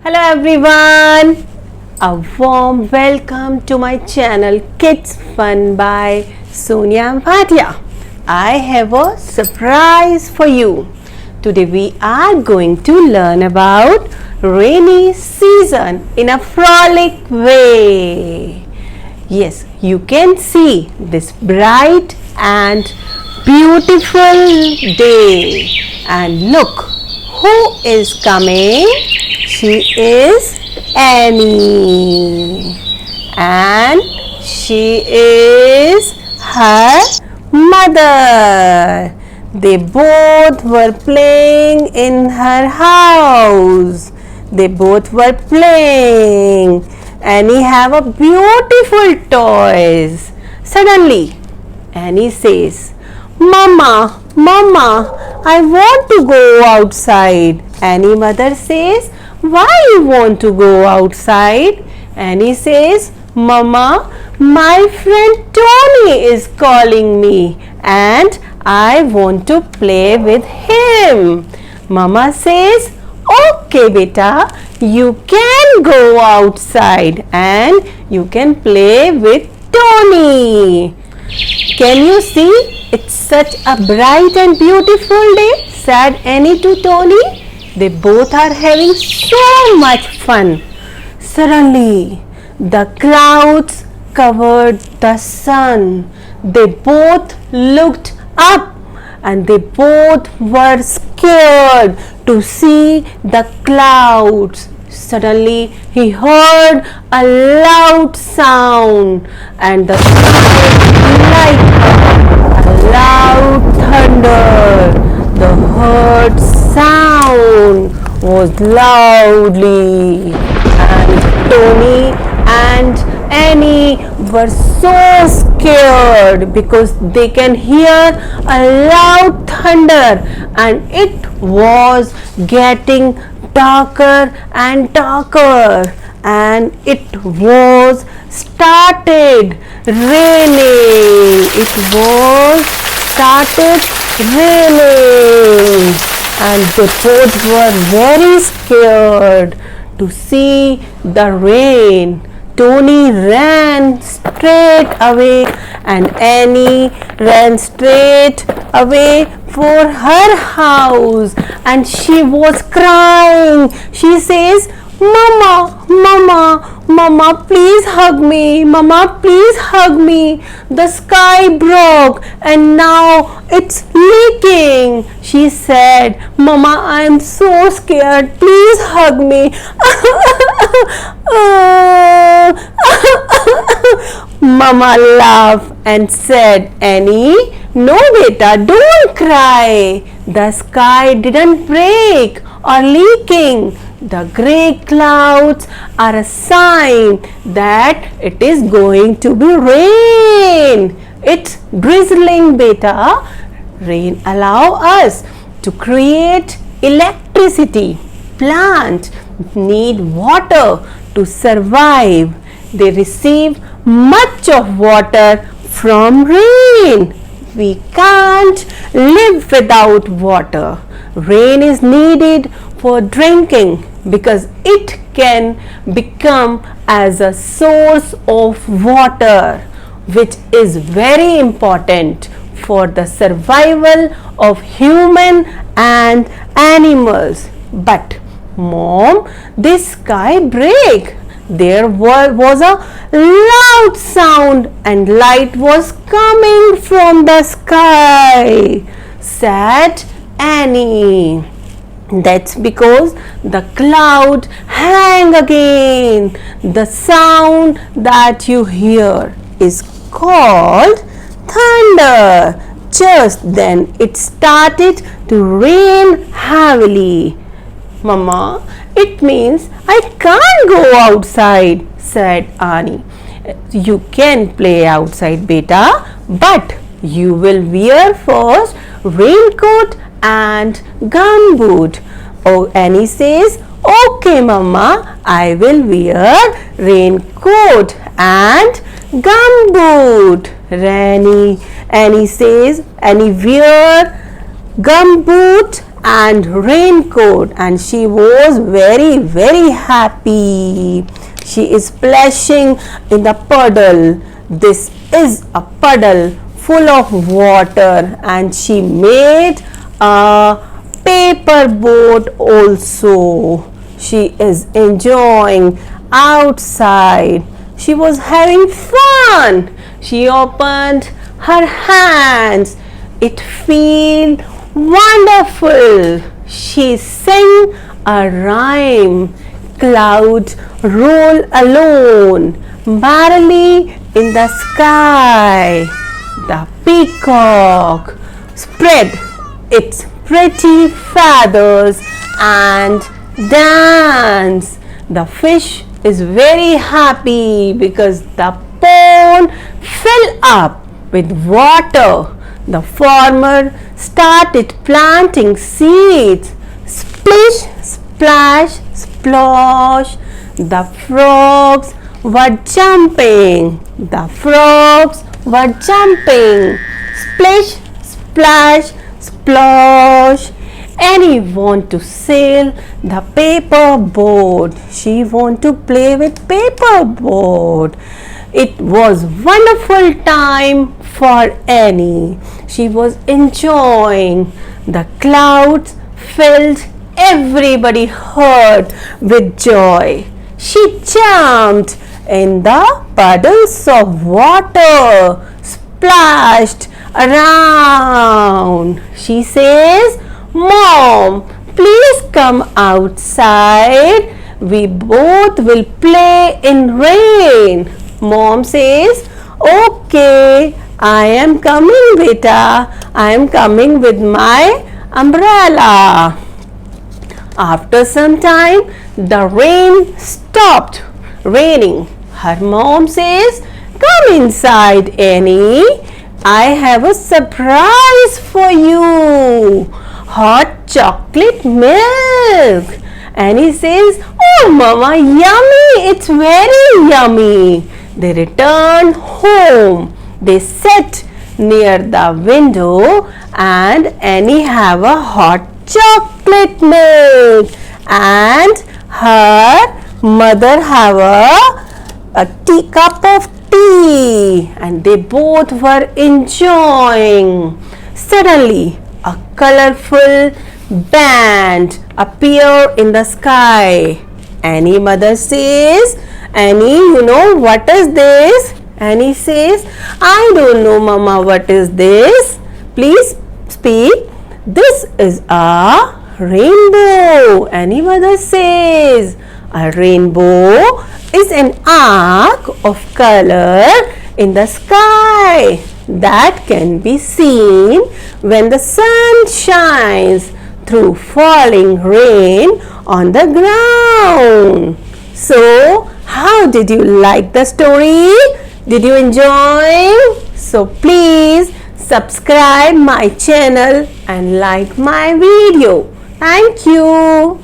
Hello everyone, a warm welcome to my channel Kids Fun by Sonia Bhatia. I have a surprise for you. Today we are going to learn about rainy season in a frolic way. Yes, you can see this bright and beautiful day, and look who is coming. She is Annie, and she is her mother. They both were playing in her house. They both were playing. Annie have a beautiful toys. Suddenly, Annie says, "Mama, Mama, I want to go outside." Annie mother says, "Why you want to go outside?" Annie says, "Mama, my friend Tony is calling me and I want to play with him." Mama says, "Okay beta, you can go outside and you can play with Tony." Can you see? It's such a bright and beautiful day, said Annie to Tony. They both are having so much fun. Suddenly, the clouds covered the sun. They both looked up and they both were scared to see the clouds. Suddenly, he heard a loud sound and the sky lighted up. A loud thunder. The heard sound was loudly, and Tony and Annie were so scared because they can hear a loud thunder and it was getting darker and darker, and it was started raining. It was started raining, and they both were very scared to see the rain. Tony ran straight away and Annie ran straight away for her house, and she was crying. She says, "Mama, Mama, Mama, please hug me. Mama, please hug me. The sky broke and now it's leaking." She said, "Mama, I am so scared. Please hug me." Mama laughed and said, "Annie, no beta, don't cry. The sky didn't break or leaking. The grey clouds are a sign that it is going to be rain. It's drizzling beta. Rain allow us to create electricity. Plants need water to survive. They receive much of water from rain. We can't live without water. Rain is needed for drinking because it can become as a source of water, which is very important for the survival of human and animals. But Mom, this sky break. There was a loud sound and light was coming from the sky, said Annie. That's because the cloud hang again. The sound that you hear is called thunder. Just then it started to rain heavily. "Mama, it means I can't go outside," said Annie. "You can play outside beta, but you will wear first raincoat and gumboot." Oh, Annie says, "Okay Mama, I will wear raincoat and gumboot." Annie says, Annie wear gumboot and raincoat, and she was very, very happy. She is splashing in the puddle. This is a puddle full of water, and she made a paper boat also. She is enjoying outside. She was having fun. She opened her hands. It felt wonderful. She sang a rhyme. Clouds roll alone, merrily in the sky. The peacock spread its pretty feathers and danced. The fish is very happy because the pond filled up with water. The farmer started planting seeds. Splish, splash, splosh. The frogs were jumping. The frogs were jumping. Splish, splash, splosh. Annie want to sail the paper boat. She want to play with paper boat. It was wonderful time for Annie. She was enjoying. The clouds filled everybody heart with joy. She jumped in the puddles of water, splashed around. She says, "Mom, please come outside. We both will play in rain." Mom says, "Okay, I am coming, beta. I am coming with my umbrella." After some time, the rain stopped raining. Her mom says, "Come inside, Annie. I have a surprise for you. Hot chocolate milk." Annie says, "Oh, Mama, yummy. It's very yummy." They returned home. They sat near the window, and Annie have a hot chocolate milk, and her mother have a teacup of tea, and they both were enjoying. Suddenly, a colorful band appeared in the sky. Annie mother says, "Annie, you know what is this?" Annie says, "I don't know, Mama, what is this? Please speak." "This is a rainbow." Annie mother says, "A rainbow is an arc of color in the sky that can be seen when the sun shines through falling rain on the ground." So, how did you like the story? Did you enjoy? So, please subscribe my channel and like my video. Thank you.